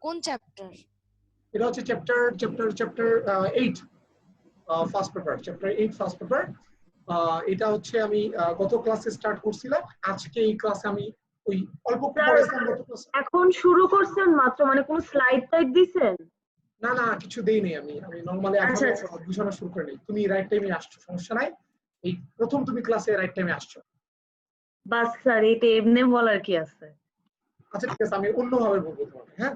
কোন চ্যাপ্টার? এটা হচ্ছে chapter 8 first paper, chapter 8 first paper. এটা হচ্ছে আমি গত ক্লাসে স্টার্ট করছিলাম, আজকে এই ক্লাসে আমি ওই অল্প পড়াইছিলাম গত ক্লাসে। এখন শুরু করছেন মাত্র, মানে কোন স্লাইড টাইপ দিবেন? না না, কিছু দেই নাই, আমি নরমালি আচ্ছা, এখনো বুঝানো শুরু করিনি। তুমি রাইট টাইমে আসছো, সমস্যা নাই। এই প্রথম তুমি ক্লাসে রাইট টাইমে আসছো। বাস স্যার, এটা এমনি বলার কি আছে? আচ্ছা ঠিক আছে, আমি অন্যভাবে বলবো তোমাকে। হ্যাঁ,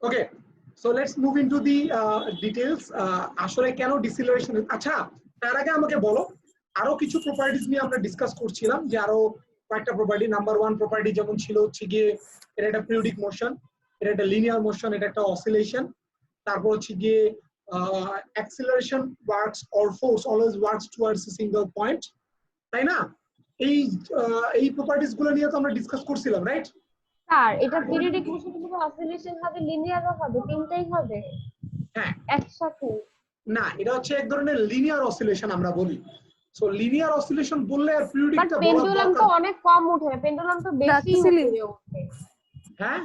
okay, so let's move into the details. আসলে কেন ডিসিলারেশন, আচ্ছা তার আগে আমাকে বলো, আরো কিছু প্রপার্টিজ নিয়ে আমরা ডিসকাস করছিলাম, যে আরো কয়েকটা প্রপার্টি। নাম্বার 1 প্রপার্টি যেমন ছিল হচ্ছে গিয়ে এটা একটা পিরিয়ডিক মোশন, এটা একটা লিনিয়ার মোশন, এটা একটা অসিলেশন। তারপর হচ্ছে গিয়ে acceleration works or force always works towards a single point, তাই না? এই প্রপার্টিজ গুলো নিয়ে তো আমরা ডিসকাস করছিলাম, রাইট? স্যার এটা পিরিয়ডিক মোশন হবে, অসিলেশন হবে, লিনিয়ারও হবে, তিনটাই হবে হ্যাঁ একসাথে? না, এটা হচ্ছে এক ধরনের লিনিয়ার অসিলেশন আমরা বলি। সো লিনিয়ার অসিলেশন বললে আর পিরিয়ডিকটা বলা পেন্ডুলাম তো অনেক কম ওঠে, পেন্ডুলাম তো বেশি উপরে ওঠে। হ্যাঁ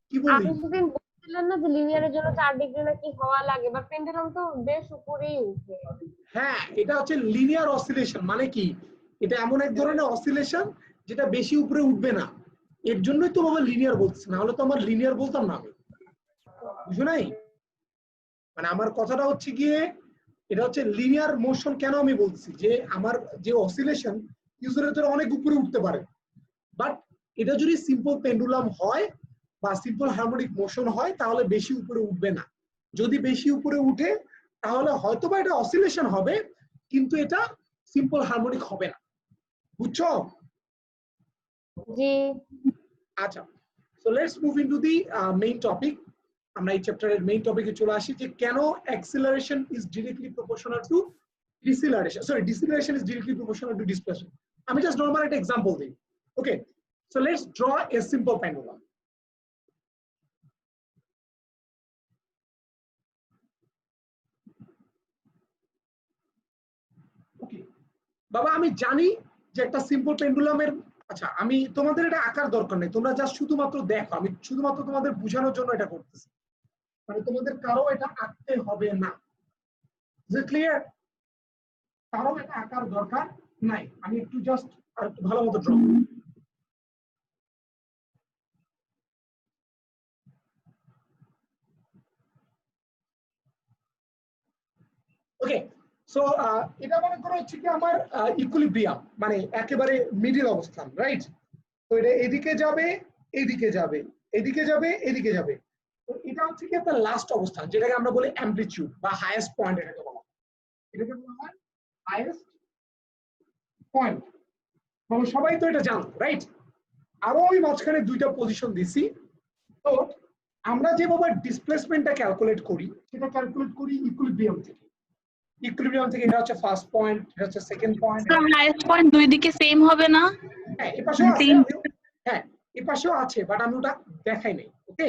কি বলি? আপনি সেদিন বলছিলেন না যে লিনিয়ারের জন্য 4 ডিগ্রি নাকি হওয়া লাগে, বাট পেন্ডুলাম তো বেশ উপরেই ওঠে। হ্যাঁ, এটা হচ্ছে লিনিয়ার অসিলেশন। মানে কি, এটা এমন এক ধরনের অসিলেশন যেটা বেশি উপরে উঠবে না, এর জন্যই তো বাবা লিনিয়ার বলছি, না হলে তো আমার লিনিয়ার বলতাম না। আমি বুঝো নাই? মানে আমার কথাটা হচ্ছে গিয়ে এটা হচ্ছে লিনিয়ার মোশন। কেন আমি বলছি যে আমার যে অসিলেশন ইউজুয়ালি তো অনেক উপরে উঠতে পারে, বাট এটা যদি সিম্পল পেন্ডুলাম হয় বা সিম্পল হারমোনিক মোশন হয় তাহলে বেশি উপরে উঠবে না। যদি বেশি উপরে উঠে তাহলে হয়তো বা এটা অসিলেশন হবে, কিন্তু এটা সিম্পল হারমোনিক হবে না। বুঝছো? জি। আচ্ছা, so let's move into the main topic. আমরা এই চ্যাপ্টারের মেইন টপিকে চলে আসি, যে কেন acceleration is directly proportional to deceleration, sorry deceleration is directly proportional to displacement. আমি জাস্ট নরমাল একটা এক্সাম্পল দিই। Okay, so let's draw a simple pendulum. Okay বাবা, আমি জানি যে একটা সিম্পল পেন্ডুলামের, আচ্ছা আমি তোমাদের এটা আঁকার দরকার নেই, তোমরা জাস্ট শুধুমাত্র দেখো, আমি শুধুমাত্র তোমাদের বোঝানোর জন্য এটা করতেছি, মানে তোমাদের কারো এটা আঁকতে হবে না। যে ক্লিয়ার? কারো এটা আঁকার দরকার নাই, আমি একটু জাস্ট আর একটু ভালো মতো ড্র। ওকে, সো এটা মনে করো হচ্ছে কি আমার ইকুইলিব্রিয়াম, মানে একেবারে মিডল অবস্থান, রাইট? তো এটা এদিকে যাবে, এদিকে যাবে, এদিকে যাবে, এদিকে যাবে। তো এটা হচ্ছে কি একটা লাস্ট অবস্থান, যেটাকে আমরা বলি অ্যামপ্লিটিউড বা হাইয়েস্ট পয়েন্ট। এটাকে বলা হয়, এটাকে বলা হয় হাইয়েস্ট পয়েন্ট। মানে সবাই তো এটা জানো, রাইট? আরো ওই মাঝখানে দুইটা পজিশন দিছি। তো আমরা যেভাবে ডিসপ্লেসমেন্টটা ক্যালকুলেট করি, সেটা ক্যালকুলেট করি ইকুইলিব্রিয়াম থেকে। ইকুইলিব্রিয়াম থেকে এটা হচ্ছে ফার্স্ট পয়েন্ট, এটা হচ্ছে সেকেন্ড পয়েন্ট। হাইয়েস্ট পয়েন্ট দুই দিকে সেম হবে না? হ্যাঁ এপাশেও আছে, হ্যাঁ এপাশেও আছে, বাট আমি ওটা দেখাই নাই। ওকে,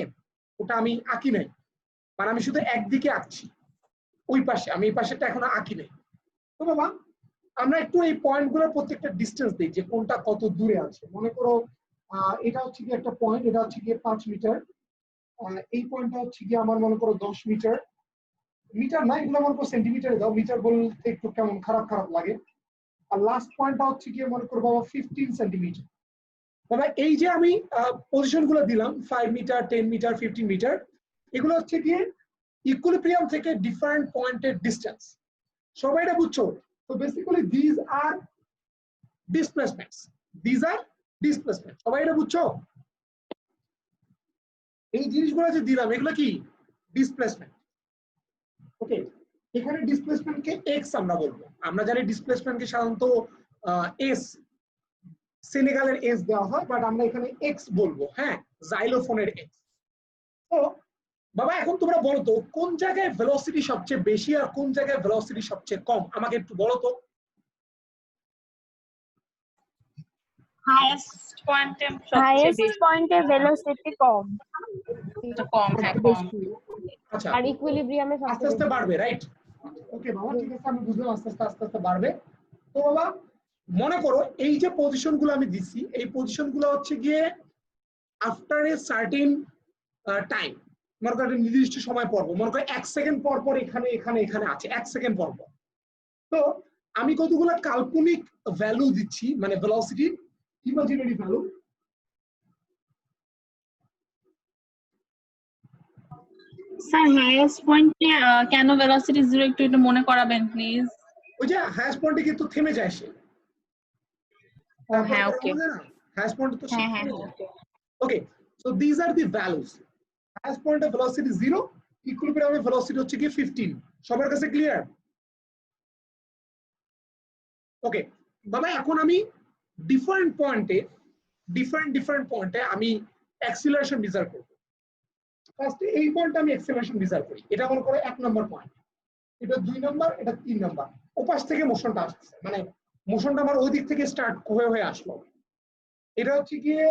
ওটা আমি আঁকি নাই, মানে আমি শুধু একদিকে আঁকছি, ওই পাশে আমি এই পাশেটা এখনো আঁকি নাই। তো বাবা আমরা একটু এই পয়েন্টগুলোর প্রত্যেকটা ডিস্টেন্স দিই, যে কোনটা কত দূরে আছে। মনে করো এটা হচ্ছে কি একটা পয়েন্ট, এটা হচ্ছে গিয়ে 5 মিটার, এই পয়েন্টটা হচ্ছে গিয়ে আমার মনে করো 10 মিটার। মিটার না, এগুলো মনে করো সেন্টিমিটারে দাও, মিটার বলতে একটু কেমন খারাপ খারাপ লাগে। আর লাস্ট পয়েন্টটা হচ্ছে গিয়ে মনে করো বাবা 15 সেন্টিমিটার। বাবা এই যে আমি পজিশন গুলো দিলাম 5 মিটার, 10 মিটার, 15 মিটার, এগুলো হচ্ছে গিয়ে ইকুইলিব্রিয়াম থেকে ডিফারেন্ট পয়েন্টের ডিসটেন্স। সবাই এটা বুঝছো? তো basically this are displacements, this are displacement. সবাই এটা বুঝছো? এই জিনিসগুলো যে দিলাম এগুলো কি ডিসপ্লেসমেন্ট। ওকে, এখানে ডিসপ্লেসমেন্টকে এক্স আমরা বলবো। আমরা জানি ডিসপ্লেসমেন্টকে সাধারণত এস, সেনেগালের এস দেওয়া হয়, বাট আমরা এখানে এক্স বলবো। হ্যাঁ, জাইলোফোনের এক্স। তো বাবা এখন তোমরা বলো তো কোন জায়গায় ভেলোসিটি সবচেয়ে বেশি আর কোন জায়গায় ভেলোসিটি সবচেয়ে কম, আমাকে একটু বলো তো। হাইয়েস্ট পয়েন্টে ভেলোসিটি কম। কম, হ্যাঁ কম। আচ্ছা, আর ইকুইলিব্রিয়ামে আস্তে আস্তে বাড়বে, রাইট? ওকে বাবা ঠিক আছে, আমি বুঝলাম, আস্তে আস্তে বাড়বে। তো বাবা মনে করো এই যে পজিশনগুলো আমি দিছি এই পজিশনগুলো হচ্ছে গিয়ে আফটার এ সার্টেন টাইম, মনে করো একটা নির্দিষ্ট সময় পর, মনে করো 1 সেকেন্ড পর পর এখানে এখানে এখানে আছে 1 সেকেন্ড পর পর। তো আমি কতগুলো কাল্পনিক ভ্যালু দিচ্ছি, মানে velocity imaginary value. Sir highest পয়েন্টে কেন ভেলোসিটি 0 একটু এটা মনে করাবেন প্লিজ। ওই যে হাইয়েস্ট পয়েন্টে কিন্তু থেমে যায় সে। হ্যাঁ ওকে। হাইয়েস্ট পয়েন্টে তো সে হ্যাঁ হ্যাঁ থেমে যায়। Okay, so these are the values. Highest point of velocity 0, equilibrium of velocity হচ্ছে কি 15. সবার কাছে ক্লিয়ার? ওকে বাবা, এখন আমি ডিফারেন্ট পয়েন্টে আমি অ্যাক্সিলারেশন মেজার করব। ফার্স্ট এই পয়েন্টে আমি অ্যাক্সিলারেশন মেজার করি। এটা মনে করো 1 নম্বর পয়েন্ট, এটা 2 নম্বর, এটা 3 নম্বর। ওপাশ থেকে মোশনটা আসছে, মানে মোশনটা আমার ওই দিক থেকে স্টার্ট হয়ে আসলো। এটা হচ্ছে গিয়ে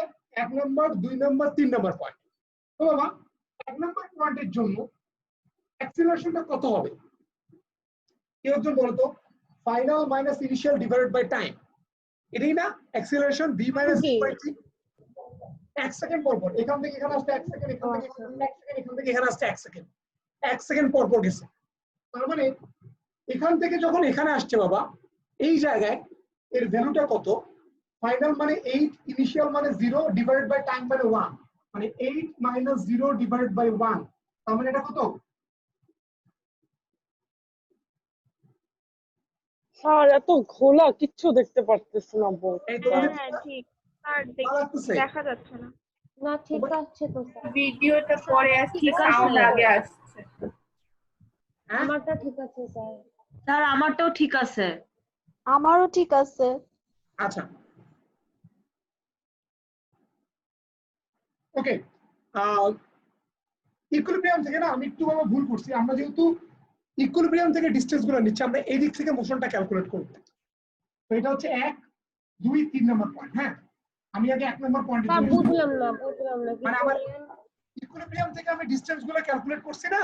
1 নম্বর, 2 নম্বর, 3 নম্বর পয়েন্ট। তো বাবা 1 নম্বর পয়েন্টের জন্য অ্যাক্সিলারেশনটা কত হবে? কেউ একজন বলতো final minus initial divided by time, এটাই না acceleration v minus v by t। 1 second পর পর এখান থেকে এখানে আসতে 1 সেকেন্ড, এখান থেকে এখানে 1 সেকেন্ড, এখান থেকে এখানে আসতে 1 সেকেন্ড, 1 সেকেন্ড পর পর গেছে। তার মানে এখান থেকে যখন এখানে আসছে বাবা, এই জায়গায় এর ভ্যালুটা কত? ফাইনাল মানে 8, ইনিশিয়াল মানে 0, ডিভাইডেড বাই টাইম মানে 1, মানে 8 মাইনাস 0 ডিভাইডেড বাই 1। তার মানে এটা কত? স্যার এত ঘোলা কিচ্ছু দেখতে পারতেছি না বোর্ড। এই তোমাদের হ্যাঁ ঠিক স্যার ভালো লাগতেছে? দেখা যাচ্ছে না। না ঠিক আছে তো স্যার, ভিডিওটা পরে আসছে, ঠিক আছে। সাউন্ড আগে আসছে। হ্যাঁ? আমারটা ঠিক আছে স্যার। স্যার আমারটাও ঠিক আছে। আমারও ঠিক আছে। আচ্ছা ওকে, ইকুইলিব্রিয়াম থেকে না আমি একটু বাবা ভুল করছি। আমরা যেহেতু ইকুইলিব্রিয়াম থেকে ডিসটেন্স গুলো নিচ্ছি, আমরা এই দিক থেকে মোশনটা ক্যালকুলেট করব। তো এটা হচ্ছে 1, 2, 3 নম্বর পয়েন্ট। হ্যাঁ, আমি আগে 1 নম্বর পয়েন্টের স্যার জন্য বুঝলাম না কি মানে আমার বললেন? ইকুইলিব্রিয়াম থেকে আমি ডিসটেন্স গুলো ক্যালকুলেট করছি না,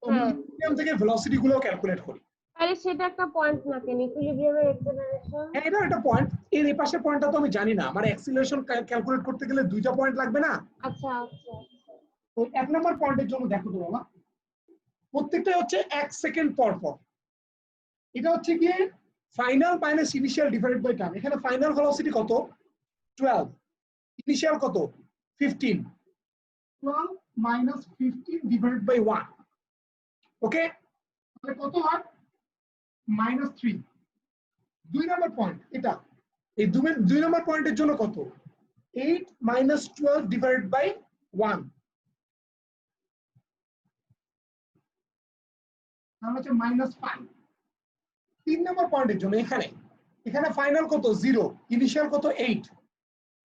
তো আমি হ্যাঁ। ইকুইলিব্রিয়াম থেকে ভেলোসিটি গুলো ক্যালকুলেট করি। তাহলে সেটা একটা পয়েন্ট না কেন, ইকুইলিব্রিয়ামের অ্যাক্সেলারেশন? হ্যাঁ, এটা একটা পয়েন্ট। এর এই পাশের পয়েন্টটা তো আমি জানি না, আমার অ্যাক্সিলারেশন ক্যালকুলেট করতে গেলে 2টা পয়েন্ট লাগবে না? আচ্ছা আচ্ছা। তো 1 নম্বর পয়েন্টের জন্য দেখো তো বাবা, প্রত্যেকটা হচ্ছে 1 সেকেন্ড পর পর। এটা হচ্ছে গিয়ে final minus initial divided by time. এখানে ফাইনাল ভেলোসিটি কত? 12, ইনিশিয়াল কত? 15, 12 মাইনাস 15 ডিভাইডেড বাই 1। ওকে, তাহলে কত হয়? -3। 2 নম্বর পয়েন্ট এটা, এই 2 নম্বর পয়েন্টের জন্য কত? 8 মাইনাস 12 ডিভাইডেড বাই 1, তাহলে হচ্ছে -5। 3 নম্বর পয়েন্টের জন্য এখানে ফাইনাল কত? 0, ইনিশিয়াল কত? 8,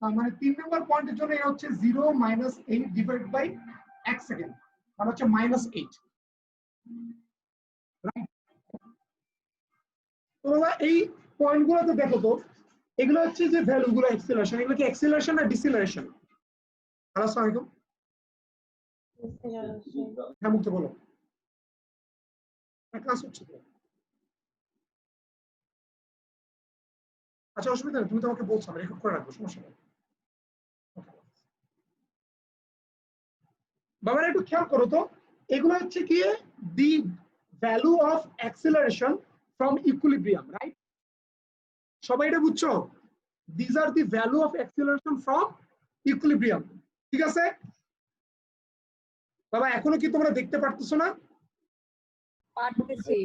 তার মানে 3 নম্বর পয়েন্টের জন্য এটা হচ্ছে 0 মাইনাস 8 ডিভাইড বাই 1 সেকেন্ড, তাহলে হচ্ছে -8। তো বাবা এই পয়েন্টগুলোতে দেখো তো, এগুলো হচ্ছে যে ভ্যালুগুলো অ্যাক্সিলারেশন, এগুলো কি অ্যাক্সিলারেশন না ডিসিলারেশন? আসসালামু আলাইকুম। হ্যাঁ মুক্ত বলো, ক্লাস হচ্ছে তো। আচ্ছা অসুবিধা নেই, তুমি তো আমাকে বলছো, আমি রেকর্ড করে রাখবো, সমস্যা নেই। বাবা একটু খেয়াল করো তো, এগুলো হচ্ছে কি the value of acceleration from equilibrium, right? সবাই এটা বুঝছো? This are the value of acceleration from equilibrium. ঠিক আছে বাবা, এখনো কি তোমরা দেখতে পারতেছো না? পারতেছি।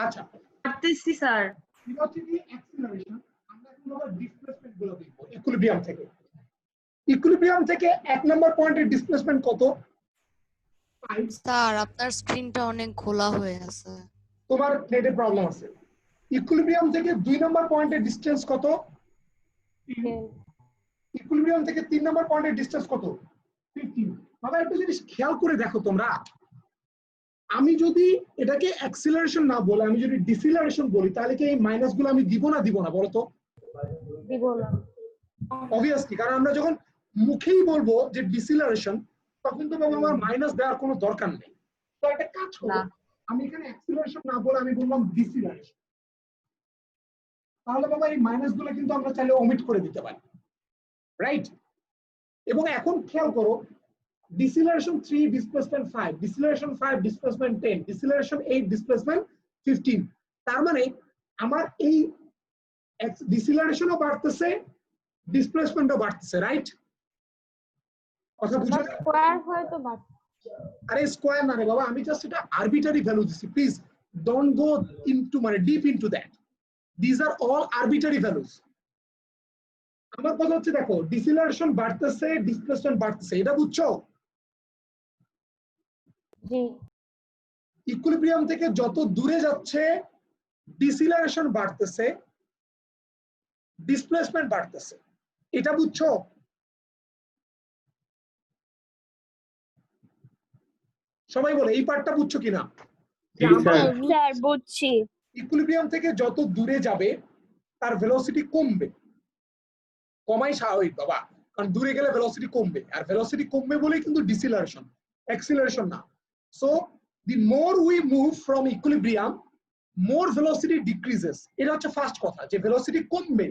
আচ্ছা, পারতেছি স্যার। এটা হচ্ছে কি অ্যাক্সিলারেশন। আমরা এখন আবার ডিসপ্লেসমেন্ট গুলো দেখব ইকুইলিব্রিয়াম থেকে। ইকুইলিব্রিয়াম থেকে 1 নম্বর পয়েন্টের ডিসপ্লেসমেন্ট কত? 5। স্যার আপনার স্ক্রিনটা অনেক ঘোলা হয়ে আছে। তোমার নেটের প্রবলেম আছে। ইকুইলিব্রিয়াম থেকে 2 নম্বর পয়েন্টের ডিসটেন্স কত? 10। ইকুইলিব্রিয়াম থেকে 3 নম্বর পয়েন্টের ডিসটেন্স কত? 15। বাবা একটু জিনিস খেয়াল করে দেখো তোমরা, আমি যদি এটাকে অ্যাক্সিলারেশন না বলে আমি যদি ডিসিলারেশন বলি, তাহলে কি এই মাইনাস গুলো আমি দিব না বলো তো? দিব না। অবভিয়াসলি, কারণ আমরা যখন মুখেই বলবো যে ডিসিলারেশন, তখন তো বাবা আমার মাইনাস দেওয়ার কোনো দরকার নেই। তো একটা কাজ করো, আমি এখানে অ্যাক্সিলারেশন না বলে আমি বললাম ডিসিলারেশন। তাহলে বাবা এই মাইনাস গুলো কিন্তু আমরা চাইলে ওমিট করে দিতে পারি, রাইট? এবং এখন খেয়াল করো, ডিসিলারেশন 3 ডিসপ্লেসমেন্ট 5, ডিসিলারেশন 5 ডিসপ্লেসমেন্ট 10, ডিসিলারেশন 8 ডিসপ্লেসমেন্ট 15। তার মানে আমার এই ডিসিলারেশনও বাড়তেছে, ডিসপ্লেসমেন্টও বাড়তেছে, রাইট? কথা বুঝছো? স্কয়ার হয়তো বাড়ছে। আরে স্কয়ার না রে বাবা, আমি জাস্ট এটা আরবিটারি ভ্যালু দিছি। প্লিজ ডোন্ট গো ইনটু মানে deep into that. This are all arbitrary values. আমার কথা হচ্ছে দেখো, ডিসিলারেশন বাড়তেছে, ডিসপ্লেসমেন্ট বাড়তেছে, এটা বুঝছো? জি। ইকুইলিব্রিয়াম থেকে যত দূরে যাচ্ছে ডিসিলারেশন বাড়তেছে, ডিসপ্লেসমেন্ট বাড়তেছে, এটা বুঝছো? সবাই বলে এই পার্টটা বুঝছো কিনা? স্যার বুঝছি। ইকুইলিব্রিয়াম থেকে যত দূরে যাবে তার ভেলোসিটি কমবে। কমাই স্বাভাবিক বাবা, কারণ দূরে গেলে ভেলোসিটি কমবে, আর ভেলোসিটি কমবে বলেই কিন্তু ডিসিলারেশন, অ্যাক্সিলারেশন না। So the more we move from equilibrium, more velocity decreases. এটা হচ্ছে ফার্স্ট কথা, যে ভেলোসিটি কমবে,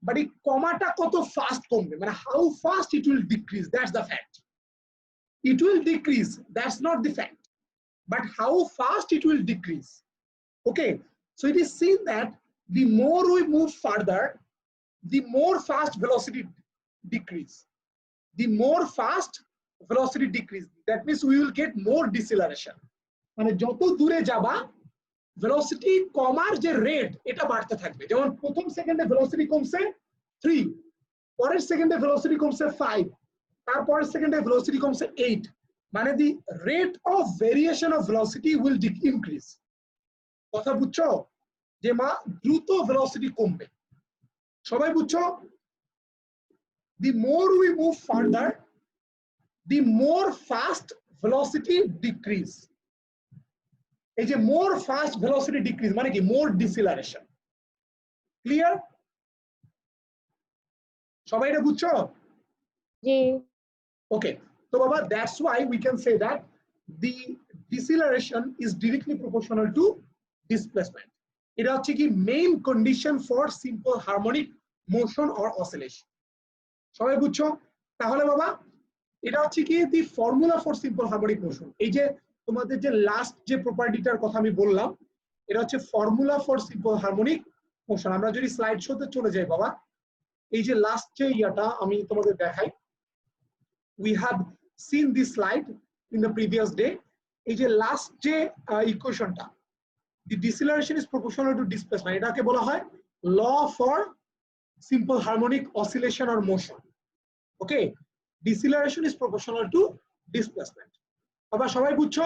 বাট এই কমাটা কত ফাস্ট কমবে, মানে how fast it will decrease, that's the fact. It will decrease, that's not the fact, but how fast it will decrease. Okay, so it is seen that the more we move further, the more fast velocity decrease. The more fast velocity decrease, that means we will get more deceleration. মানে যত দূরে যাবা velocity কমার যে rate এটা বাড়তে থাকবে। যেমন প্রথম সেকেন্ডে ভেলোসিটি কমছে 3, পরের সেকেন্ডে ভেলোসিটি কমছে 5, তারপরের সেকেন্ডে ভেলোসিটি কমছে 8, মানে the rate of variation of velocity will increase. কথা বুঝছো? যে মা দ্রুত ভেলোসিটি কমবে, সবাই বুঝছো? The more we move further, the more fast velocity decrease. এই যে মোর ফাস্ট ভেলোসিটি ডিক্রিজ মানে কি? More deceleration. ক্লিয়ার? সবাই এটা বুঝছো? জি। Okay, so Baba, that's why we can say that the deceleration is directly proportional to displacement. এটা হচ্ছে কি main condition for simple harmonic motion or oscillation. সবাই বুঝছো? তাহলে বাবা এটা হচ্ছে কি the formula for simple harmonic motion. এই যে তোমাদের যে লাস্ট যে প্রপার্টিটার কথা আমি বললাম, এটা হচ্ছে formula for simple harmonic motion. আমরা যদি স্লাইড শোতে চলে যাই বাবা, এই যে লাস্ট যে ইয়াটা আমি তোমাদের দেখাই, we have seen this slide in the previous day. এই যে লাস্ট যে ইকুয়েশনটা, the deceleration is proportional to displacement, এটাকে বলা হয় law for simple harmonic oscillation or motion. Okay, deceleration is proportional to displacement. আবার সবাই বুঝছো?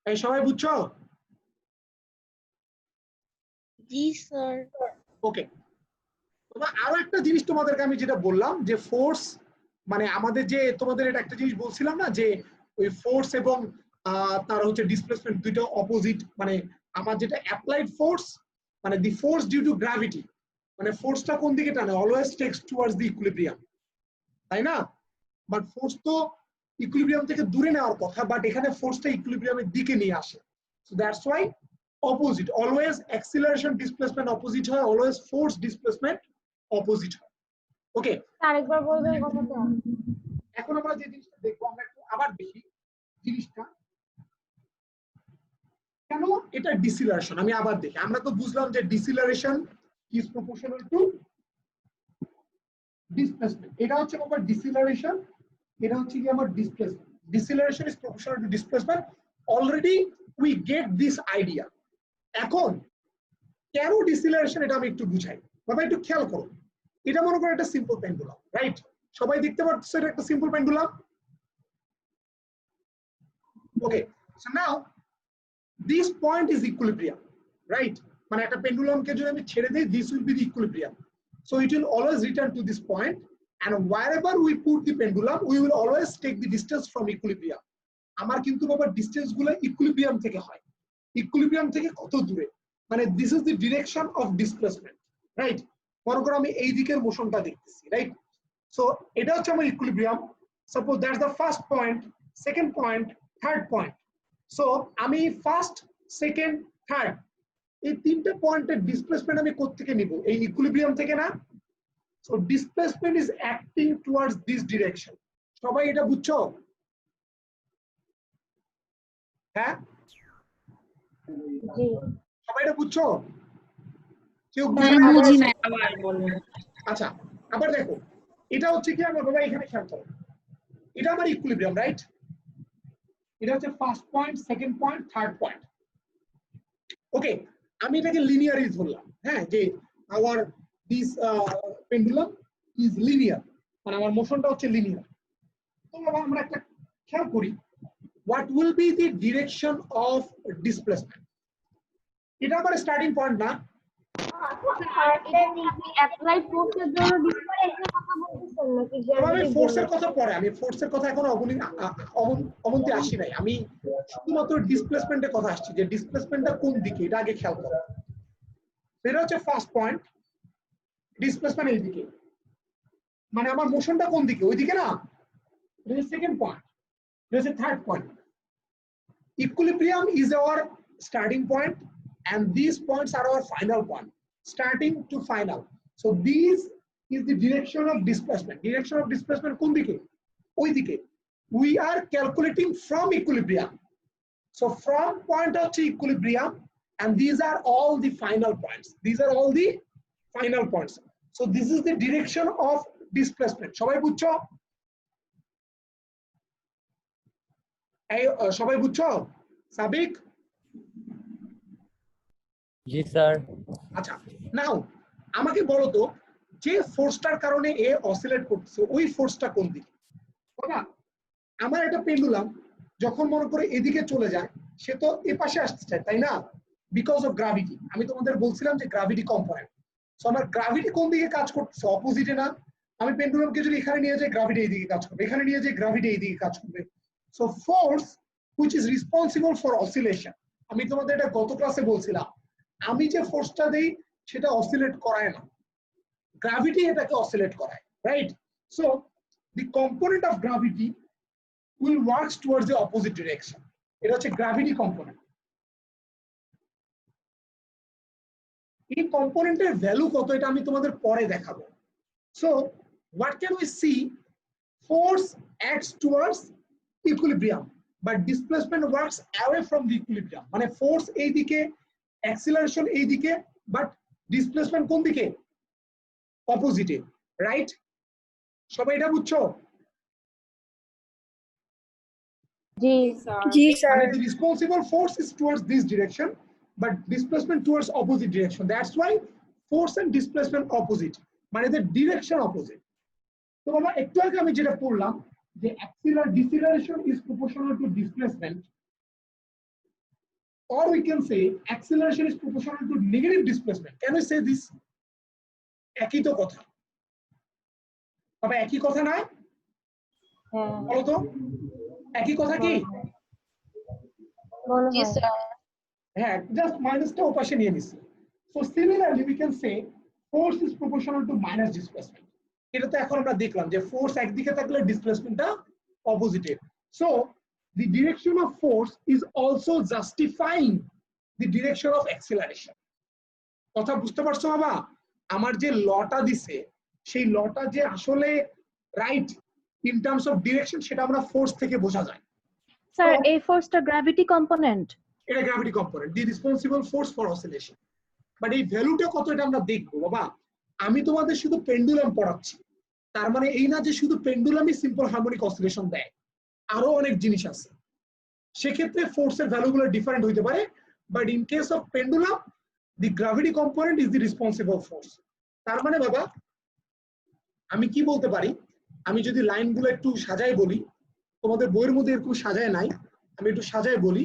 এই সবাই বুঝছো? জি স্যার। ওকে, আরো একটা জিনিস তোমাদেরকে আমি যেটা বললাম যে ফোর্স, মানে আমাদের যে তোমাদের এটা একটা জিনিস বলছিলাম না যে ওই ফোর্স এবং তার হচ্ছে ডিসপ্লেসমেন্ট দুটো অপোজিট। মানে আমার যেটা অ্যাপ্লাইড ফোর্স, মানে the force due to gravity, মানে ফোর্সটা কোন দিকে টানে? Always text towards the equilibrium, তাই না? বাট ফোর্স তো ইকুইলিব্রিয়াম থেকে দূরে নেওয়ার কথা, বাট এখানে ফোর্সটা ইকুইলিব্রিয়ামের দিকে নিয়ে আসে। So that's why opposite, always acceleration displacement opposite হয়, অলওয়েজ ফোর্স ডিসপ্লেসমেন্ট অপোজিট হয়। ওকে, আরেকবার বলবেন কথাটা? এখন আমরা যে জিনিসটা দেখবো, আমরা একটু আবার দেখি জিনিসটা কেন এটা ডিসিলারেশন। আমি আবার দেখি, আমরা তো বুঝলাম যে deceleration is proportional to displacement. এটা হচ্ছে আমার ডিসিলারেশন, এটা হচ্ছে কি আমার displacement. Deceleration is proportional to displacement. Already we get this idea. এখন কেন ডিসিলারেশন এটা আমি একটু বুঝাই। বাবা একটু খেয়াল করো, এটা মনে করো একটা সিম্পল পেন্ডুলাম, রাইট? সবাই দেখতে পাচ্ছ এটা একটা simple pendulum. Okay, so now this point is equilibrium, right? মানে একটা পেন্ডুলামকে যদি আমি ছেড়ে দেই, this will be the equilibrium. So it will always return to this point, and wherever we put the pendulum we will always take the distance from equilibrium. আমার কিন্তু বাবা distance গুলো ইকুইলিব্রিয়াম থেকে হয়। ইকুইলিব্রিয়াম থেকে কত দূরে, মানে this is the direction of displacement, right? মনে করো আমি এই দিকের মোশনটা দেখতেছি, রাইট? সো এটা হচ্ছে আমার equilibrium. Suppose that's the first point, second point, third point. So আমি ফার্স্ট, সেকেন্ড, থার্ড, এই তিনটে পয়েন্টের ডিসপ্লেসমেন্ট আমি কোত্থেকে নিব? এই ইকুইলিব্রিয়াম থেকে না? So displacement is acting towards this direction. সবাই এটা বুঝছো? হ্যাঁ, জি সবাই এটা বুঝছো? কেউ বুঝি না, আবার বলুন। আচ্ছা, আবার দেখো, এটা হচ্ছে কি আমার বাবা এখানে খেয়াল করো, এটা আমার ইকুইলিব্রিয়াম, রাইট? এটা হচ্ছে first point, second point, third point. Okay, আমি এটাকে লিনিয়ারই ধরলাম, হ্যাঁ, যে our this pendulum is linear, মানে আমার মোশনটা হচ্ছে লিনিয়ার। তো বাবা আমরা একটা খেয়াল করি, what will be the direction of displacement? এটা আমার স্টার্টিং পয়েন্ট না? অ্যাপ্লাইড ফোর্সের জন্য ডিসপ্লেসমেন্টের কথা বলতেছেন নাকি আমি গ্র্যাভিটির ফোর্সের জন্য? কথা পরে, আমি ফোর্সের কথা এখন অবনতি আসি নাই, আমি শুধুমাত্র ডিসপ্লেসমেন্টের কথা আসছি, যে ডিসপ্লেসমেন্টটা কোন দিকে এটা আগে খেয়াল করো। এটা হচ্ছে ফার্স্ট পয়েন্ট, ডিসপ্লেসমেন্ট এই দিকে, মানে আমার মোশনটা কোন দিকে? ওই দিকে না? এটা হচ্ছে সেকেন্ড পয়েন্ট, এটা হচ্ছে third point. Equilibrium is our starting point and these points are our final point, starting to final. So these is the direction of displacement. Direction of displacement কোন দিকে? ওই দিকে। We are calculating from equilibrium. So from point হচ্ছে equilibrium and these are all the final points. These are all the final points. So this is the direction of displacement. সবাই বুঝছো? এই সবাই বুঝছো? সাবিক? জি স্যার। আচ্ছা, নাও আমাকে বলো তো, যে ফোর্সটার কারণে এ অসিলেট করছে ওই ফোর্সটা কোন দিকে? বাবা আমার একটা পেন্ডুলাম যখন মনে করে এদিকে চলে যায়, সে তো এ পাশে আসতে চায়, তাই না? Because of gravity. আমি তোমাদের বলছিলাম যে গ্রাভিটি কম্পোনেন্ট। সো আমার গ্রাভিটি কোন দিকে কাজ করছে? অপোজিটে না? আমি পেন্ডুলামকে যদি এখানে নিয়ে যাই, গ্রাভিটি এইদিকে কাজ করবে, এখানে নিয়ে যাই, গ্রাভিটি এইদিকে কাজ করবে। So force which is responsible for oscillation, আমি তোমাদের এটা গত ক্লাসে বলছিলাম, আমি যে ফোর্সটা দেই সেটা অসিলেট করায় না, গ্রাভিটি এটাকে অসিলেট করায়, right? So the component of gravity will works towards the opposite direction. এটা হচ্ছে গ্র্যাভিটি কম্পোনেন্ট। এই কম্পোনেন্টের ভ্যালু কত এটা আমি তোমাদের পরে দেখাবো। So what can we see? Force acts towards equilibrium but displacement works away from the equilibrium. মানে ফোর্স এই দিকে, অ্যাক্সিলারেশন এই দিকে, বাট ডিসপ্লেসমেন্ট কোন দিকে? অপোজিটে, রাইট? সবাই এটা বুঝছো? জি স্যার। জি sir. The responsible force is towards this direction, but displacement towards opposite direction. That's why force and displacement opposite. মানে the direction opposite. তো বাবা একটু আগে আমি যেটা পড়লাম যে deceleration is proportional to displacement, or we can say acceleration is proportional to negative displacement. Can we say this? একই তো কথা বাবা, একই কথা না? হ্যাঁ বলো তো একই কথা কি? মনে জি হয়। স্যার। হ্যাঁ, জাস্ট মাইনাসটা ওপাশে নিয়ে নিছি। So similarly we can say force is proportional two minus displacement. এটা তো এখন আমরা দেখলাম যে ফোর্স একদিকে থাকলে ডিসপ্লেসমেন্টটা অপোজিটে। So the direction of force is also justifying the direction of acceleration. কথা বুঝতে পারছো বাবা? আমার যে লটা দিছে সেই লটা যে আসলে right in terms of direction সেটা আমরা ফোর্স থেকে বোঝা যায়। স্যার এই ফোর্সটা গ্র্যাভিটি কম্পোনেন্ট? এটা gravity component, the responsible force for oscillation. But এই ভ্যালুটা কত এটা আমরা দেখবো বাবা। আমি তোমাদের শুধু পেন্ডুলাম পড়াচ্ছি, তার মানে এই না যে শুধু পেন্ডুলামই সিম্পল হারমোনিক অসিলেশন দেয়, আরো অনেক জিনিস আছে। সেক্ষেত্রে ফোর্সের ভ্যালুগুলো ডিফারেন্ট হইতে পারে, but in case of pendulum the gravity component is the responsible force. তার মানে বাবা আমি কি বলতে পারি, আমি যদি লাইনগুলো একটু সাজায় বলি, তোমাদের বইয়ের মধ্যে এরকম সাজায় নাই, আমি একটু সাজায় বলি।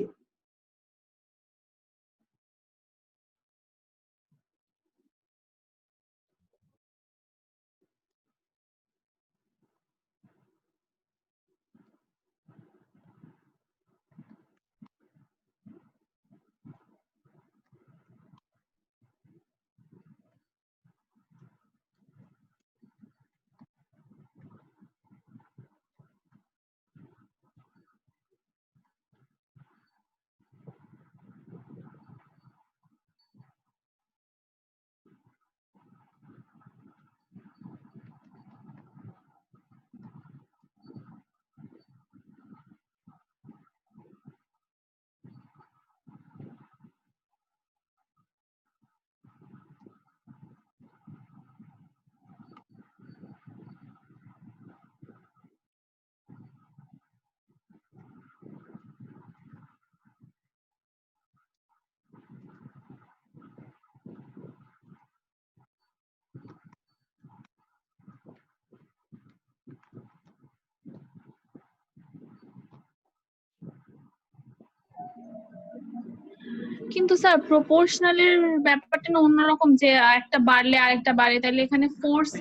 কিন্তু স্যার প্রপোর্শনালের ব্যাপারটা না অন্যরকম, যে একটা বাড়লে আরেকটা বাড়ে, তাহলে এখানে ফোর্স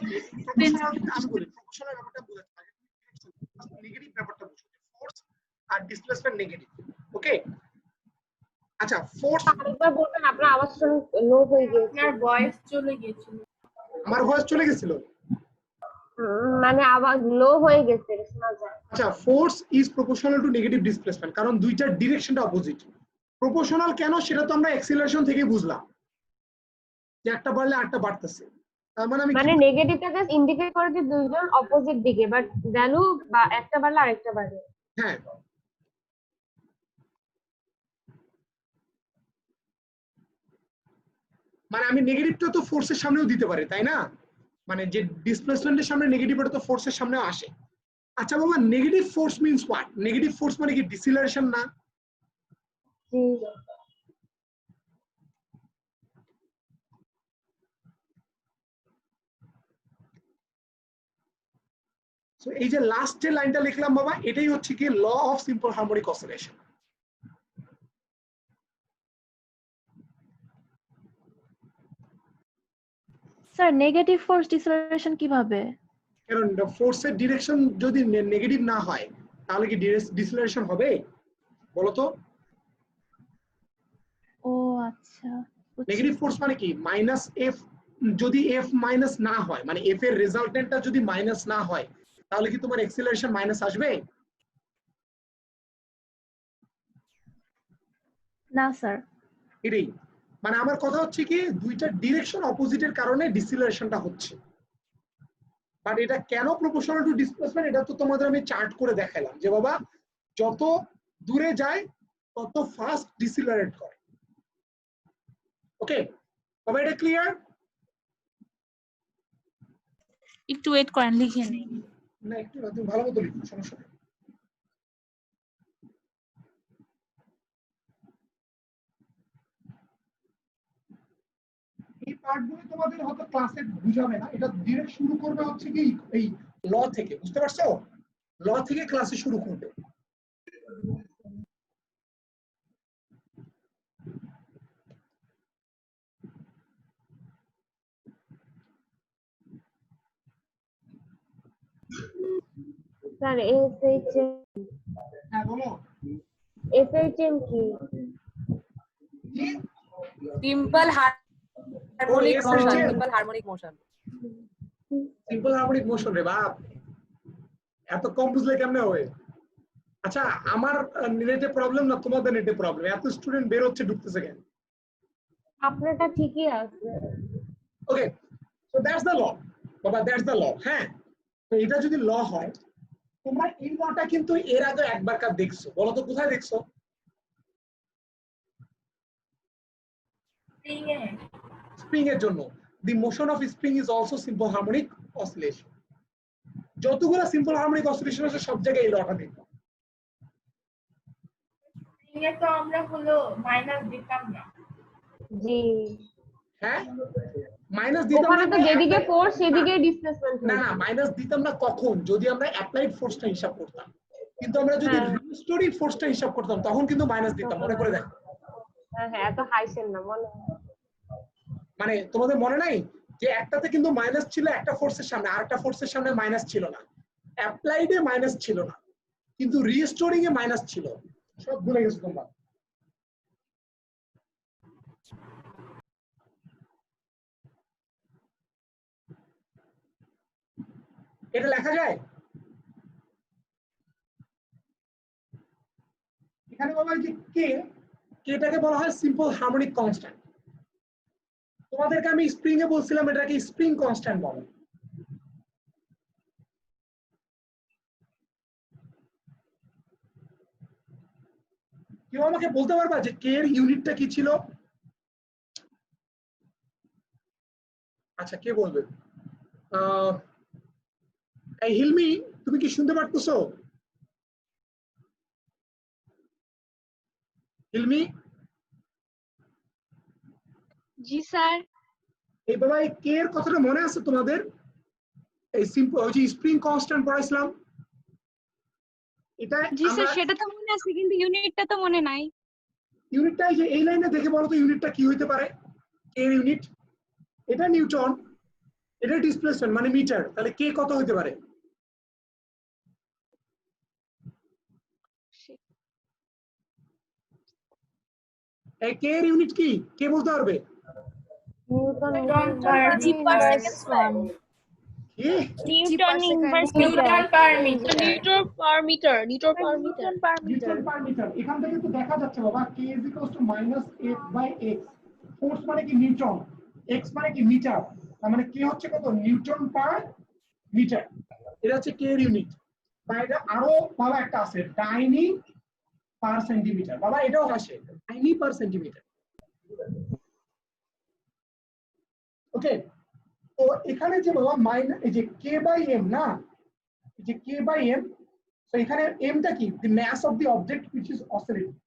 আমি বলি প্রপোর্শনাল ব্যাপারটা বোঝাতে পারি, নেগেটিভ ব্যাপারটা বুঝো, ফোর্স আর ডিসপ্লেসমেন্ট নেগেটিভ। ওকে, আচ্ছা ফোর্স, আরেকবার বলবেন, আপনার আওয়াজ লো হয়ে গিয়েছে। আপনার ভয়েস চলে গিয়েছিল। আমার ভয়েস চলে গেছিল? মানে আওয়াজ লো হয়ে গেছে, শোনা যায়। আচ্ছা, force is proportional two negative displacement, কারণ দুইটার ডিরেকশনটা অপোজিট। প্রপোর্শনাল কেন সেটা তো আমরা অ্যাক্সিলারেশন থেকে বুঝলাম, যে একটা বাড়লে আরেকটা বাড়তেছে। তার মানে আমি মানে নেগেটিভটা জাস্ট ইন্ডিকেট করে যে দুইজন অপোজিট দিকে, বাট ভ্যালু বা একটা বাড়লে আরেকটা বাড়ে। হ্যাঁ, মানে আমি নেগেটিভটা তো ফোর্সের সামনেও দিতে পারি, তাই না? মানে যে ডিসপ্লেসমেন্টের সামনে নেগেটিভ, এটা তো ফোর্সের সামনেও আসে। আচ্ছা বাবা, negative force means what? Negative force মানে কি ডিসিলারেশন না? জি, সো এই যে লাস্টে লাইনটা লিখলাম বাবা, এটাই হচ্ছে কি law of simple harmonic oscillation. Sir negative force deceleration কিভাবে? কারণ ফোর্সের ডিরেকশন যদি নেগেটিভ না হয় তাহলে কি ডিসিলারেশন হবে বলো তো? ও আচ্ছা, নেগেটিভ ফোর্স মানে কি মাইনাস এফ, যদি এফ মাইনাস না হয়, মানে এফ এর রেজাল্টেন্টটা যদি মাইনাস না হয়, তাহলে কি তোমার অ্যাক্সিলারেশন মাইনাস আসবে? না স্যার। এটাই মানে আমার কথা হচ্ছে কি, দুইটা ডিরেকশন অপোজিটের কারণে ডিসিলারেশনটা হচ্ছে। বাট এটা কেন প্রপোর্শনাল টু ডিসপ্লেসমেন্ট, এটা তো তোমাদের আমি চার্ট করে দেখালাম যে বাবা যত দূরে যায় তত ফাস্ট ডিসিলারেট করে। ওকে বাবা, এটা ক্লিয়ার? একটু ওয়েট করেন, লিখে নিই। না একটু না, তুমি ভালো মতো লিখো, সমস্যা নেই। এই পার্টগুলো তোমাদের হয়তো ক্লাসে বুঝাবে না, এটা ডিরেক্ট শুরু করবে হচ্ছে কি এই ল থেকে, বুঝতে পারছো? ল থেকে ক্লাসে শুরু করবে। স্যার এসএইচএম, হ্যাঁ বলো। এসএইচএম কি? Simple harmonic yes, motion, yes. Simple harmonic motion. Simple harmonic motion রে বাপ, এত কম বুঝলে কেমনে হবে? আচ্ছা আমার নেটে প্রবলেম না তোমাদের নেটে প্রবলেম? এত স্টুডেন্ট বের হচ্ছে ঢুকতেছে কেন? আপনারটা ঠিকই আছে। ওকে, সো দ্যাটস দ্য ল বাবা, দ্যাটস দ্য ল। হ্যাঁ, তো এটা যদি ল হয়, তোমরা এই লটা কিন্তু এর আগে একবার কার দেখছো, বলো তো কোথায় দেখছো? স্প্রিং এর জন্য the motion of spring is also simple harmonic oscillation. যতগুলো সিম্পল হারমোনিক অসিলেশন আছে সব জায়গায় এই লটা দেখো। তো আমরা হলো মাইনাস দিতাম না। জি, হ্যাঁ, মাইনাস দিতাম ওখানে তো না, যেদিকে ফোর্স সেদিকে ডিসপ্লেসমেন্ট না না মাইনাস দিতাম না কখন? যদি আমরা অ্যাপ্লাইড ফোর্সটা হিসাব করতাম, কিন্তু আমরা যদি রিস্টোরিং ফোর্সটা হিসাব করতাম তখন কিন্তু মাইনাস দিতাম। মনে করে দেখো। হ্যাঁ হ্যাঁ, এত হাইসেন না মনে। মানে তোমাদের মনে নাই যে একটাতে কিন্তু মাইনাস ছিল একটা ফোর্সের সামনে, আরেকটা ফোর্সের সামনে মাইনাস ছিল না। অ্যাপ্লাইডে মাইনাস ছিল না, কিন্তু রিস্টোরিং এ মাইনাস ছিল। সব ভুলে গেছো তোমরা। এটা লেখা যায় এখানে বাবা, যে কে, কেটাকে বলা হয় সিম্পল হারমোনিক কনস্ট্যান্ট। তোমাদেরকে আমি স্প্রিং এ বলছিলাম এটাকে স্প্রিং কনস্ট্যান্ট বলে। কেউ আমাকে বলতে পারবা যে কে এর ইউনিটটা কি ছিল? আচ্ছা কে বলবে? এই হিলমি, তুমি কি শুনতে পারতেছো? হিলমি? জি স্যার। এই বাবা, এই কে এর কথাটা মনে আছে তোমাদের? এই সিম্পল ওই যে স্প্রিং কনস্ট্যান্ট পড়াইছিলাম, এটা জি স্যার, সেটা তো মনে আছে কিন্তু ইউনিটটা তো মনে নাই। ইউনিটটা এই লাইনে দেখে বলো তো ইউনিটটা কি হইতে পারে? কে ইউনিট, এটা নিউটন, এটা ডিসপ্লেসমেন্ট মানে মিটার, তাহলে কে কত হইতে পারে? এই কে এর ইউনিট কি, কে বলতে পারবে? নিউটন জি পার সেকেন্ড স্কয়ার কি? Newton inverse newton per metre newton per metre newton per metre. এখান থেকে তো দেখা যাচ্ছে বাবা k = -f/x। ফোর্স মানে কি নিউটন, x মানে কি মিটার, তার মানে k হচ্ছে কত? Newton per metre. এটা হচ্ছে k এর ইউনিট। বা এটা আরো ভালো একটা আছে ডাইনি পার সেন্টিমিটার। বাবা এটাও আসে ডাইনি পার সেন্টিমিটার। ওকে, তো এখানে যে বাবা এই যে k/m না, এই যে k/m, তো এখানে m টা কি? the mass of the object which is oscillating।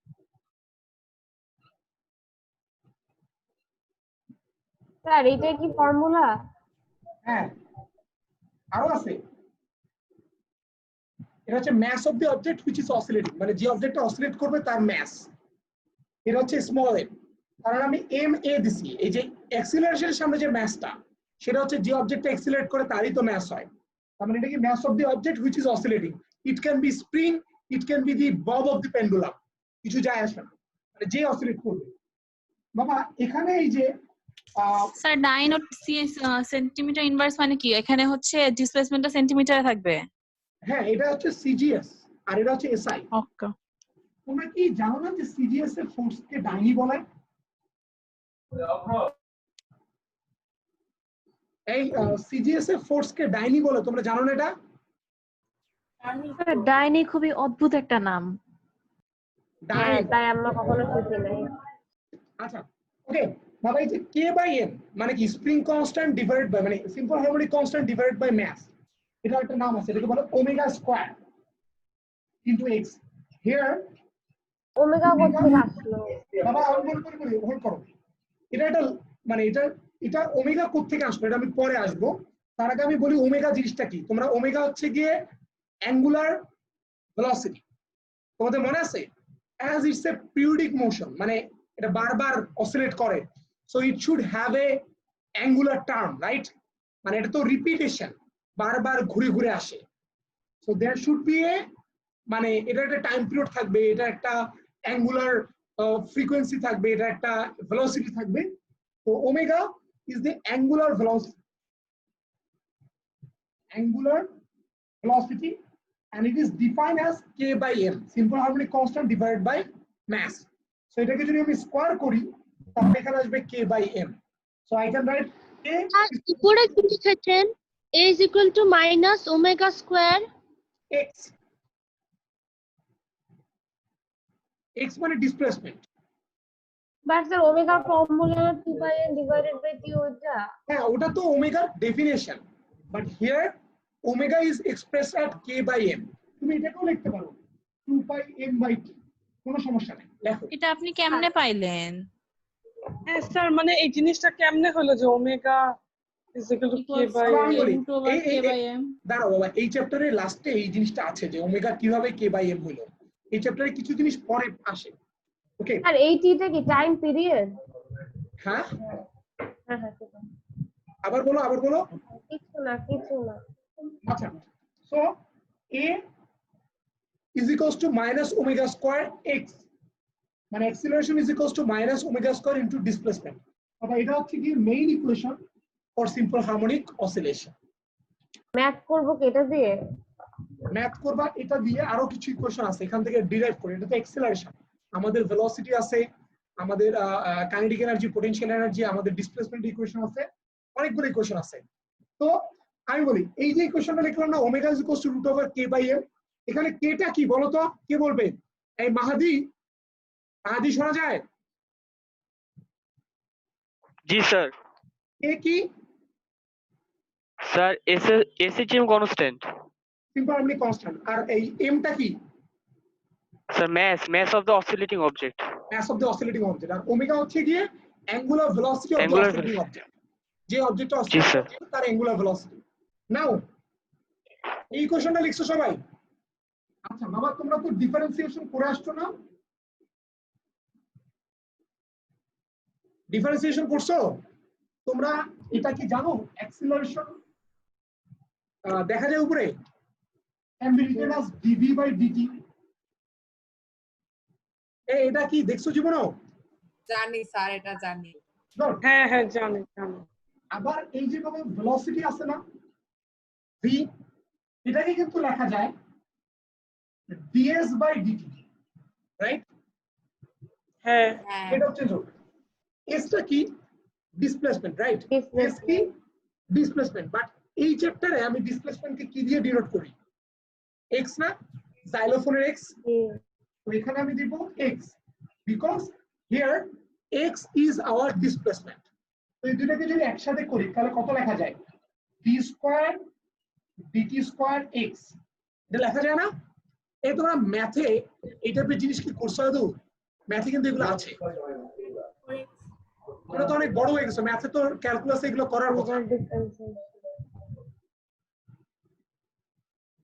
Sir এটা কি ফর্মুলা? হ্যাঁ, আরো আছে, এটা হচ্ছে mass of the object which is oscillating, মানে যে অবজেক্টটা অসিলেট করবে তার mass, এটা হচ্ছে স্মল m। কারণ আমি ma দিছি, এই যে অ্যাক্সিলারেশনের সামনে যে massটা, সেটা হচ্ছে যে অবজেক্টটা অ্যাক্সিলারেট করে তারই তো mass হয়। তার মানে এটা কি mass of the object which is oscillating, it can be spring, it can be the bob of the pendulum, কিছু যায় আসে না, মানে যে অসিলেট করবে। বাবা এখানে এই যে স্যার 9 ও সেন্টিমিটার ইনভার্স মানে কি? এখানে হচ্ছে ডিসপ্লেসমেন্টটা সেন্টিমিটারে থাকবে। হ্যাঁ, এটা হচ্ছে সিজিএস আর এটা হচ্ছে এসআই। ওকে, তোমরা কি জানো না যে সিজিএস এর ফোর্স কে ডাইনি বলে? এই সিজিএস এর ফোর্স কে ডাইনি বলে, তোমরা জানো না এটা? ডাইনি খুবই অদ্ভুত একটা নাম। হ্যাঁ, ডাইনি। তাই আমরা কখনো শিখি নাই। আচ্ছা, ওকে বাবা, এই যে k/m মানে কি? স্প্রিং কনস্ট্যান্ট ডিভাইডেড বাই, মানে simple harmonic constant divided by mass. এটা একটা নাম আছে, এটাকে বলে omega square into x। Here omega কোথেকে আসলো? বাবা হোল্ড করো, এটা একটা মানে এটা ওমেগা কোত্থেকে আসলো এটা আমি পরে আসবো। তার আগে আমি বলি ওমেগা জিনিসটা কি। তোমরা ওমেগা হচ্ছে গিয়ে অ্যাঙ্গুলার ভেলোসিটি, তোমাদের মনে আছে? As it's a periodic motion, মানে এটা বারবার অসিলেট করে, so it should have a angular term, right? মানে এটা তো রিপিটেশন, বারবার ঘুরে ঘুরে আসে, so there should B A, মানে এটা একটা টাইম পিরিয়ড থাকবে, এটা একটা অ্যাঙ্গুলার ফ্রিকোয়েন্সি থাকবে, এটা একটা ভেলোসিটি থাকবে। তো omega is the angular velocity and it is defined as k/m, simple harmonic constant divided by mass. So এটাকে যদি আমি স্কয়ার করি তাহলে এখানে আসবে k/m, so I can write k উপরে কি লিখেছেন? a is equal to minus omega square x, x মানে displacement. But sir omega formula 2πn divided by t ওইটা। হ্যাঁ, ওটা তো ওমেগার definition, but here omega is expressed at k/m। তুমি এটাকেও লিখতে পারো 2πm/t, কোনো সমস্যা নেই, লেখো। এটা আপনি কেমনে পাইলেন? হ্যাঁ স্যার, মানে এই জিনিসটা কেমনে হলো যে ওমেগা ইজ ইকুয়াল টু আমি বলি, k/m? দাঁড়াও বাবা, এই চ্যাপ্টারের লাস্টে এই জিনিসটা আছে যে ওমেগা কিভাবে k/m হলো। এই চ্যাপ্টারে কিছু জিনিস পরে আসে, ওকে? আর এই টিটা কি টাইম পিরিয়ড? হ্যাঁ, হ্যাঁ হ্যাঁ, ঠিক আছে। আবার বলো। কিছু না। আচ্ছা, so a is equals to minus omega square x, মানে acceleration is equals to minus omega square into displacement। আবার এটা হচ্ছে কি main equation for simple harmonic oscillation. Math করব কি এটা দিয়ে? ম্যাথ করবা এটা দিয়ে, আরো কিছু ইকুয়েশন আছে এখান থেকে ডিরাইভ করে। এটা তো অ্যাক্সিলারেশন, আমাদের ভেলোসিটি আছে, আমাদের কাইনেটিক এনার্জি, পটেনশিয়াল এনার্জি, আমাদের ডিসপ্লেসমেন্ট ইকুয়েশন আছে, অনেকগুলো ইকুয়েশন আছে। তো আমি বলি এই যে ইকুয়েশনটা লিখলাম না, omega is equals to √k/m, এখানে কেটা কি বলো তো? কে বলবে? এই মাহাদি শোনা যায়? জি স্যার। কে কি? Sir SHM constant. Simple harmonic constant. আর এই এমটা কি? Sir mass of the oscillating object. Mass of the oscillating object. আর ওমেগা হচ্ছে গিয়ে angular velocity of the oscillating object, যে অবজেক্টটা অসিলেট করছে তার অ্যাঙ্গুলার ভেলোসিটি। নাও এই ইকুয়েশনটা লিখছো সবাই? আচ্ছা বাবা, তোমরা তো ডিফারেন্সিয়েশন করে আসছো না? ডিফারেন্সিয়েশন করছো তোমরা? এটা কি জানো অ্যাক্সিলারেশন দেখা যায় উপরে can be written as dv by dt। এটা কি দেখছো জীবনেও? জানি স্যার, এটা জানি। Good. হ্যাঁ হ্যাঁ জানি জানি। আবার এই যেভাবে ভেলোসিটি আছে না v, এটাকে কিন্তু লেখা যায় ds by dt, রাইট? হ্যাঁ হ্যাঁ এটা হচ্ছে যোগ। s টা কি? Displacement, right? s কি? ডিসপ্লেসমেন্ট। বাট এই চ্যাপ্টারে আমি ডিসপ্লেসমেন্টকে কি দিয়ে ডিনোট করি? x না? জাইলোফোনের x। তো এখানে আমি দিব x because here x is our displacement. তো এই দুটোকে যদি একসাথে করি তাহলে কত লেখা যায়? d square dt square x। এটা লেখা যায় না? এই তোমরা ম্যাথে এই টাইপের জিনিস কি করছো? আদৌ ম্যাথে কিন্তু এগুলো আছে। তোমরা তো অনেক বড় হয়ে গেছো, ম্যাথে তো ক্যালকুলাসে এগুলো করার কথা।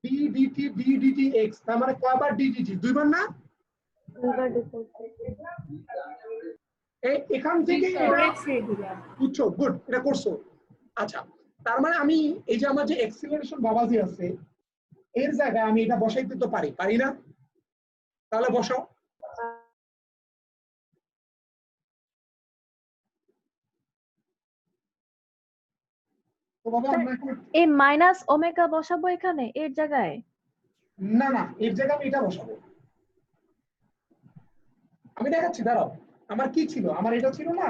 d dt d dt x তার মানে কয়বার d dt? দুইবার না? এখান থেকে বুঝছো? গুড, এটা করছো। আচ্ছা, তার মানে আমি এই যে আমার যে অ্যাক্সিলারেশন বাবাজি আছে এর জায়গায় আমি এটা বসাইতে তো পারি না? তাহলে বসাও। তো বাবা আমরা এখন এই মাইনাস ওমেগা বসাবো এখানে এর জায়গায়? না না, এর জায়গায় আমি এটা বসাবো। আমি দেখাচ্ছি, দাঁড়াও। আমার কি ছিল? আমার এটা ছিল না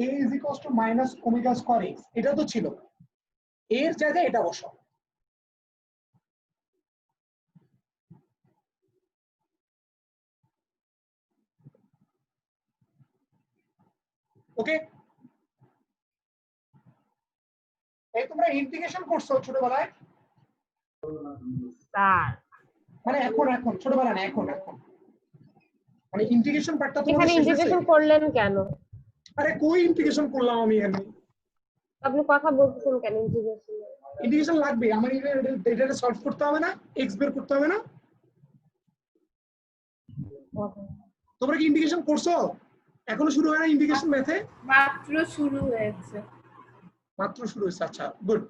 a is equals to minus omega square x, এটা তো ছিল। এর জায়গায় এটা বসাও। ওকে, এই তোমরা ইন্টিগ্রেশন করছো ছোটবেলায়? স্যার মানে এখন ছোটবেলা না, এখন মানে ইন্টিগ্রেশন পার্টটা তোমাদের এখানে শেষ হয়েছে? ইন্টিগ্রেশন করলেন কেন? আরে কই ইন্টিগ্রেশন করলাম আমি এখানে? আপনি কথা বলতেছেন কেন ইন্টিগ্রেশন? ইন্টিগ্রেশন লাগবে আমার, এটা সলভ করতে হবে না? এক্স বের করতে হবে না? তোমরা কি ইন্টিগ্রেশন করছো? এখনো শুরু হয় না ইন্টিগ্রেশন ম্যাথে? মাত্র শুরু হয়েছে। মাত্র শুরু হয়েছে, আচ্ছা গুড।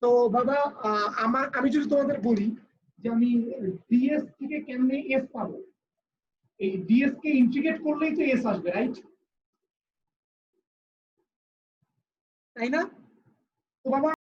তো বাবা আমি যদি তোমাদের বলি যে আমি ds থেকে কেমনে s পাবো, এই ds কে ইন্টিগ্রেট করলেই তো s আসবে, রাইট? তাই না? তো বাবা